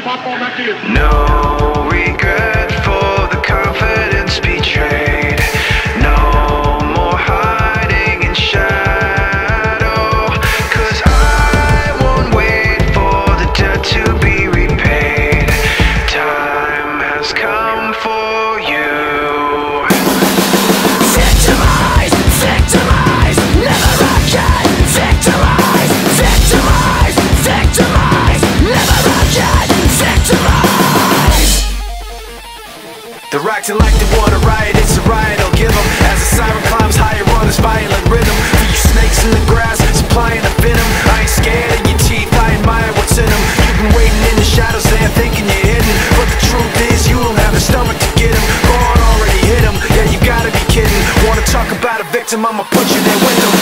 No regret for the confidence betrayed. No more hiding in shadow. 'Cause I won't wait for the debt to be repaid. Time has come for you. Victimize, victimize, never again. Victimize, victimize, victimize, never again. Victimize. They're acting like they wanna riot, it's a riot, I'll give them. As the siren climbs higher on this violent rhythm. For you snakes in the grass, supplying the venom. I ain't scared of your teeth, I admire what's in them. You've been waiting in the shadows there thinking you're hidden. But the truth is you don't have the stomach to get him. God already hit him, yeah you gotta be kidding. Wanna talk about a victim, I'ma put you there with them.